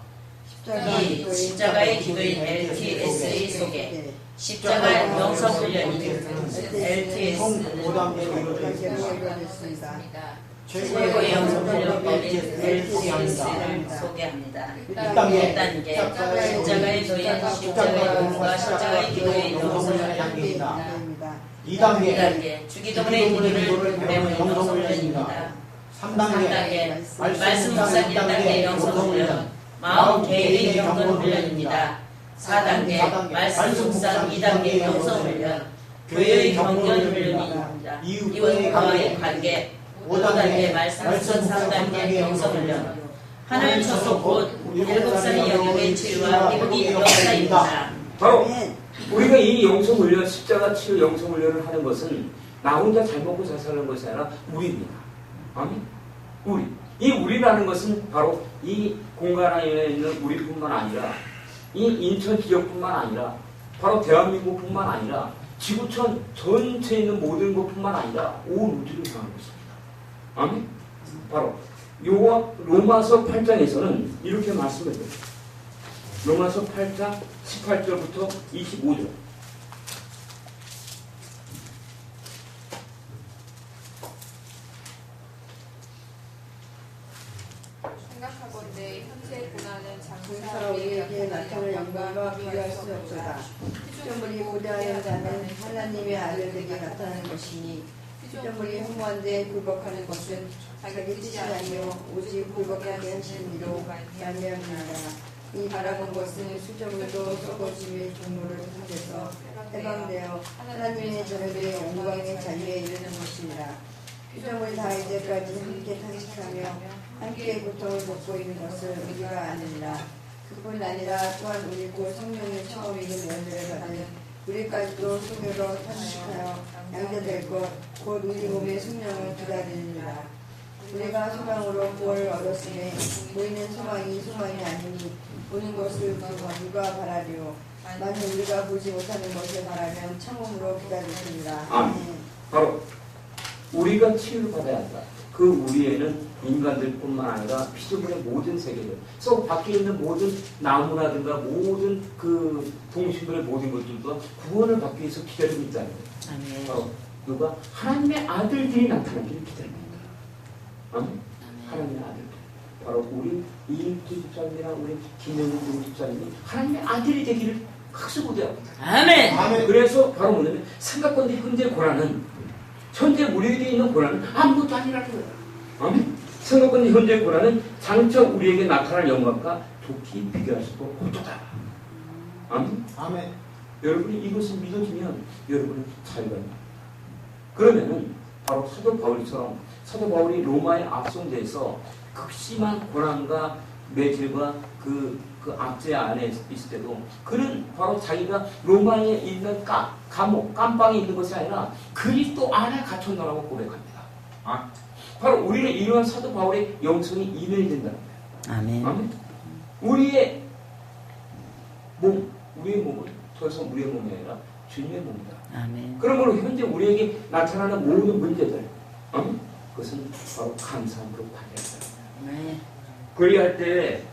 이 십자가의 기도인 LTS의 소개. 십자가 영성훈련인 LTS는 5단계로 이루어져 있습니다. 최고의 영성훈련법인 LTS를 소개합니다. 1단계 1단계 십자가의 도인 십자가의 공과 십자가의 기도의 영성훈련. 단계입니다. 2단계 2단계 주기도문의 기도를 배우는 영성훈련입니다. 3단계 3단계 말씀 묵상 1단계 영성훈련 마음 개인의 경건훈련입니다. 4단계 말씀 묵상 2단계 영성훈련 교회의 경건훈련입니다. 이웃과의 관계 5단계 말씀 묵상 3단계 영성훈련 하늘 초속 곧 7살의 영역의 치유와 회복이 역사입니다. 바로 우리가 이 영성훈련, 십자가 치유 영성훈련을 하는 것은 나 혼자 잘 먹고 잘 사는 것이 아니라 우리입니다. 아멘? 우리. 이 우리라는 것은 바로 이 공간 안에 있는 우리뿐만 아니라 이 인천 지역뿐만 아니라 바로 대한민국뿐만 아니라 지구촌 전체에 있는 모든 것뿐만 아니라 온 우주를 향하는 것입니다. 아멘? 바로 로마서 8장에서는 이렇게 말씀을 드립니다. 로마서 8장 18절부터 25절. 생각하건대 현재 고난은 장차 장차 우리에게 나타날 영광과 비교할 수 없도다. 피조물이 고대하여 자는 하나님의 아들에게 나타나는 것이니 피조물이 허무한데 굴복하는 것은 자기 뜻이 아니요 오직 굴복하게 하신 이로 말미암습니다. 이 바라본 것은 피조물도 썩어짐의 종로를 통해서 해방되어 하나님의 저녁의 영광의 자리에 이르는 것입니다. 피조물 다 이제까지 함께 탄식하며 함께 고통을 겪고 있는 것을 우리가 아느니라. 그뿐 아니라 또한 우리 곧 성령의 처음 익은 열매를 받은 우리까지도 성령으로 탄식하여 양자될 것 곧 우리 몸의 성령을 기다리느니라. 우리가 소망으로 구원을 얻었으니 보이는 소망이 아니니 보는 것을 누가 바라리요. 만일 우리가 보지 못하는 것을 바라면 참음으로 기다리십니다. 아멘. 바로 우리가 치유를 받아야 한다. 그 우리에는 인간들뿐만 아니라 피조물의 모든 세계들, 속 밖에 있는 모든 나무라든가 모든 그 동식물의 모든 것들도 구원을 받기 위해서 기다리고 있다는 거예요. 바로 누가 하나님의 아들들이 나타나기를 기다립니다. 아멘. 하나님의 아들들. 바로 우리 이인기 집사님이나 우리 김영훈 집사님이 하나님의 아들이 되기를 학수고대합니다. 아멘. 그래서 바로 뭐냐면 생각건대 현재 고난은 현재 우리에게 있는 고난은 아무것도 아니라는 거예요. 아멘. 생각건대 현재 고난은 장차 우리에게 나타날 영광과 좋게 비교할 수도 없다. 아멘. 아멘. 여러분이 이것을 믿어주면 여러분은 자유합니다. 그러면은 바로 사도 바울처럼 사도 바울이 로마의 압송대에서 극심한 고난과 매질과 그 압제 안에 있을 때도 그는 바로 자기가 로마에 있는 감옥, 깜방에 있는 것이 아니라 그리스도 안에 갇혔노라고 고백합니다. 바로 우리는 이러한 사도 바울의 영성이 임해야 된다는 거예요. 아멘. 아멘. 우리의 몸은 더 이상 우리의 몸이 아니라 주님의 몸이다. 아멘. 그러므로 현재 우리에게 나타나는 모든 문제들, 그것은 바로 감사함으로 받아야 네. 그리할 때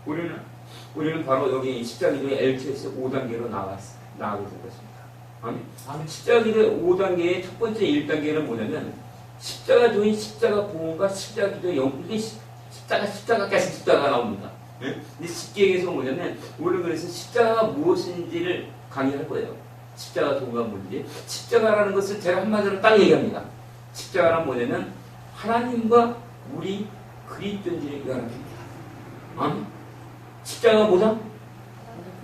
우리는 바로 여기 십자기도의 LTS 5단계로 나가게 될 것입니다. 아멘. 십자기도의 5단계의 첫 번째 1단계는 뭐냐면 십자가도인 십자가 부흥과 십자기도의 이게 십자가 계속 십자가가 나옵니다. 네? 근데 쉽게 얘기해서 뭐냐면 오늘 그래서 십자가가 무엇인지를 강의할 거예요. 십자가 도가 뭔지. 십자가라는 것을 제가 한마디로 딱 얘기합니다. 십자가란 뭐냐면 하나님과 우리 그리스도인들의 연합입니다. 아멘. 십자가가 뭐다?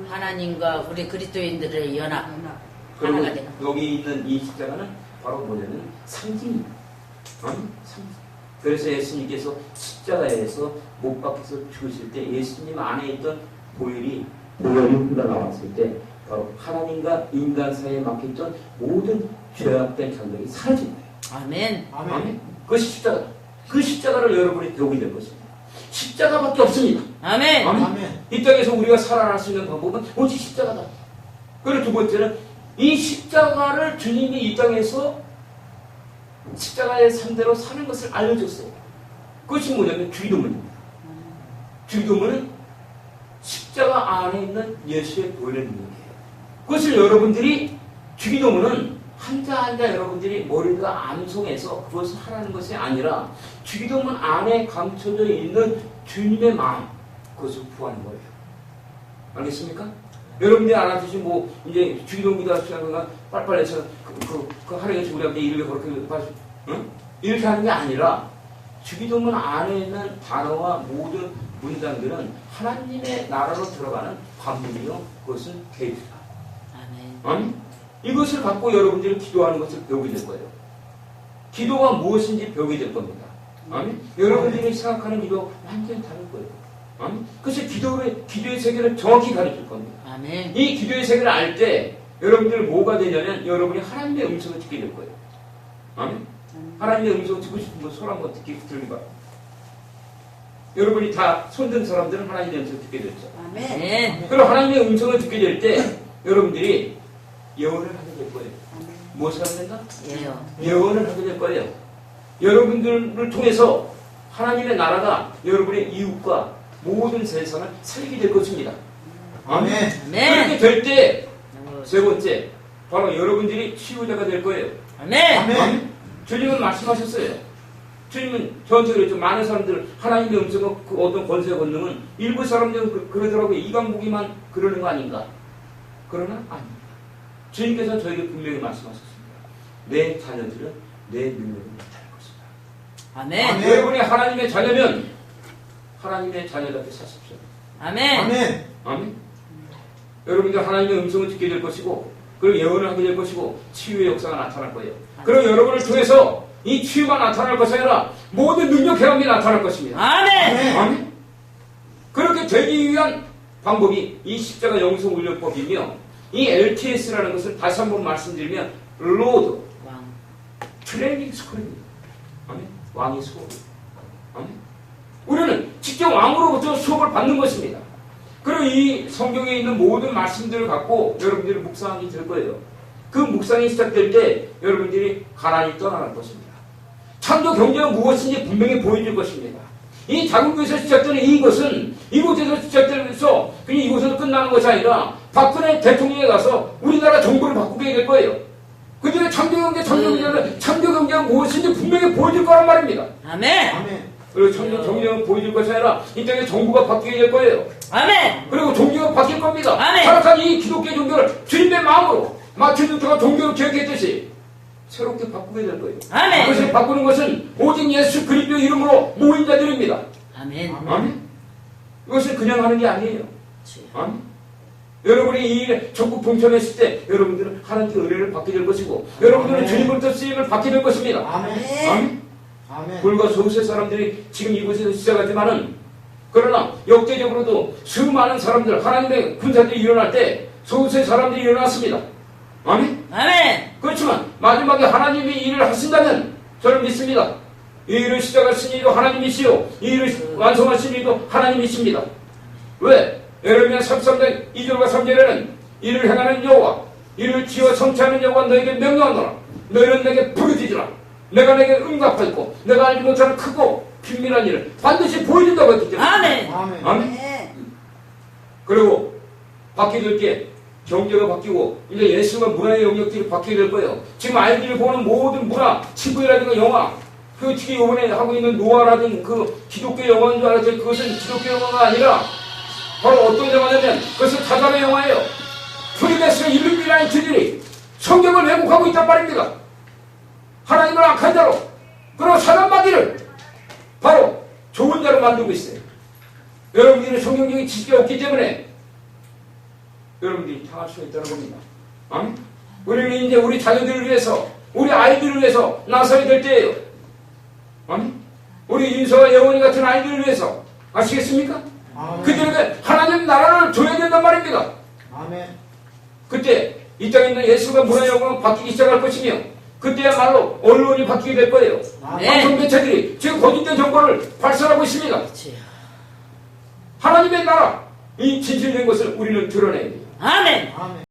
하나님과 우리 그리스도인들의 연합. 그리고 하나가 되는. 여기 있는 이 십자가는 바로 뭐냐면 상징입니다. 아멘. 상징. 그래서 예수님께서 십자가에서 못 박혀서 죽으실 때 예수님 안에 있던 보혈이 흘러나왔을 때 바로 하나님과 인간 사이에 막혔던 모든 죄악된 장벽이 사라진 거예요. 아멘. 아멘. 그것이 십자가다. 그 십자가를 여러분이 배우게 될 것입니다. 십자가밖에 없습니다. 아멘. 아멘. 이 땅에서 우리가 살아날 수 있는 방법은 오직 십자가다. 그리고 두 번째는 이 십자가를 주님이 이 땅에서 십자가의 상대로 사는 것을 알려줬어요. 그것이 뭐냐면 주기도문입니다. 주기도문은 십자가 안에 있는 예수의 보혈의 능력이에요. 그것을 여러분들이 주기도문은 한자 여러분들이 머리가 암송해서 그것을 하라는 것이 아니라 주기도문 안에 감춰져 있는 주님의 마음, 그것을 구하는 거예요. 알겠습니까? 여러분들이 알아두시 이제 주기도문이다 시작하면 빨리빨리 해서 그 하루에 우리한테 이렇게 그렇게 응? 이렇게 하는 게 아니라 주기도문 안에 있는 단어와 모든 문장들은 하나님의 나라로 들어가는 관문이요. 그것은 계획이다. 아멘. 이것을 갖고 여러분들이 기도하는 것을 배우게 될 거예요. 기도가 무엇인지 배우게 될 겁니다. 여러분들이 생각하는 기도 완전히 다를 거예요. 그래서 기도의 세계를 정확히 가르칠 겁니다. 아멘. 이 기도의 세계를 알 때 여러분들 뭐가 되냐면 여러분이 하나님의 음성을 듣게 될 거예요. 하나님의 음성을 듣고 싶은 분 손 한번 들기 바랍니다. 여러분이 다 손든 사람들은 하나님의 음성을 듣게 됐죠. 아멘. 그리고 하나님의 음성을 듣게 될 때 여러분들이 예언을 하게 될 거예요. 무엇을 하게 된다? 예언을 하게 될 거예요. 여러분들을 통해서 하나님의 나라가 여러분의 이웃과 모든 세상을 살게 될 것입니다. 아멘. 그렇게 될 때 세 번째 바로 여러분들이 치유자가 될 거예요. 아멘. 아멘. 주님은 말씀하셨어요. 주님은 저한테 그랬죠. 많은 사람들 하나님의 음성과 그 어떤 권세 권능은 일부 사람들은 그러더라고요. 이강복이만 그러는 거 아닌가? 그러나 아닙니다. 주님께서는 저에게 분명히 말씀하셨습니다. 내 자녀들은 내 능력을 나타낼 것이다. 아멘. 여러분이 하나님의 자녀면 하나님의 자녀답게 사십시오. 아멘. 아멘. 아멘. 여러분들 하나님의 음성을 듣게 될 것이고 그리고 예언을 하게 될 것이고 치유의 역사가 나타날 거예요. 그리고 여러분을 통해서 이 치유가 나타날 것이 아니라 모든 능력 해감이 나타날 것입니다. 아멘. 아멘. 그렇게 되기 위한 방법이 이 십자가 영성 훈련법이며 이 LTS라는 것을 다시 한번 말씀드리면 로드 왕. 트레이닝 스쿨입니다. 아멘. 왕의 수업. 아멘. 우리는 직접 왕으로부터 수업을 받는 것입니다. 그리고 이 성경에 있는 모든 말씀들을 갖고 여러분들이 묵상하게 될 거예요. 그 묵상이 시작될 때 여러분들이 가난이 떠나갈 것입니다. 창조 경제가 무엇인지 분명히 보여줄 것입니다. 이 작은 곳에서 시작되는 이것은 이곳에서 시작되면서 그냥 이곳에서 끝나는 것이 아니라 박근혜 대통령에 가서 우리나라 정부를 바꾸게 될 거예요. 그 뒤에 창조경제가 무엇인지 분명히 보여줄 거란 말입니다. 아멘. 아멘. 그리고 창조경제는 보여줄 것이 아니라 이 땅에 정부가 바뀌게 될 거예요. 아멘. 그리고 종교가 바뀔 겁니다. 아멘. 타락한 이 기독교 종교를 주님의 마음으로 마틴 루터가 종교를 계획했듯이 새롭게 바꾸게 될 거예요. 아멘. 그것을 바꾸는 것은 오직 예수 그리스도 이름으로 모인 자들입니다. 아멘. 아멘. 이것을 그냥 하는 게 아니에요. 아멘. 여러분이 이 일에 적극 동참했을 때 여러분들은 하나님의 은혜를 받게 될 것이고 여러분들은 주님으로부터 쓰임을 받게 될 것입니다. 아멘. 아멘. 아멘. 불과 소수의 사람들이 지금 이곳에서 시작하지만은 그러나 역대적으로도 수많은 사람들 하나님의 군사들이 일어날 때 소수의 사람들이 일어났습니다. 아멘. 아멘. 그렇지만 마지막에 하나님이 이 일을 하신다면 저는 믿습니다. 이 일을 시작하신 이도 하나님이시요 이 일을 완성하신 이도 하나님이십니다. 왜? 에레미야 33장 2절과 3절에는 이를 행하는 여호와 이를 지어 성취하는 여호와 너에게 명령하노라. 너희는 내게 부르짖으라. 내가 내게 응답하였고 내가 알지 못하는 크고 긴밀한 일을 반드시 보여준다고 했기 때문에 아멘. 아멘. 아멘. 그리고 바뀌게 될 게 경제가 바뀌고 이제 예술과 문화의 영역들이 바뀌게 될 거예요. 지금 아이들이 보는 모든 문화, 친구라든가 영화, 그 특히 이번에 하고 있는 노아라든 그 기독교 영화인 줄 알았더니 그것은 기독교 영화가 아니라 바로 어떤 영화냐면 그것은 타자의 영화예요. 프리메스 일루미나이트들이 성경을 왜곡하고 있단 말입니다. 하나님을 악한 자로 그리고 사단마귀를 바로 좋은 자로 만들고 있어요. 여러분들은 성경적인 지식이 없기 때문에 여러분들이 당할 수가 있다는 겁니다. 아멘? 우리는 이제 우리 자녀들을 위해서 우리 아이들을 위해서 나서야 될 때예요. 아멘? 우리 인서와 영원이 같은 아이들을 위해서 아시겠습니까? 아멘. 그들에게 하나님 나라를 줘야 된단 말입니다. 아멘. 그때 이 땅에 있는 예술과 문화 영광은 바뀌기 시작할 것이며 그때야말로 언론이 바뀌게 될 거예요. 아멘. 방송 매체들이 지금 거짓된 정보를 발설하고 있습니다. 하나님의 나라 이 진실된 것을 우리는 드러내야 돼요. 아멘. 아멘.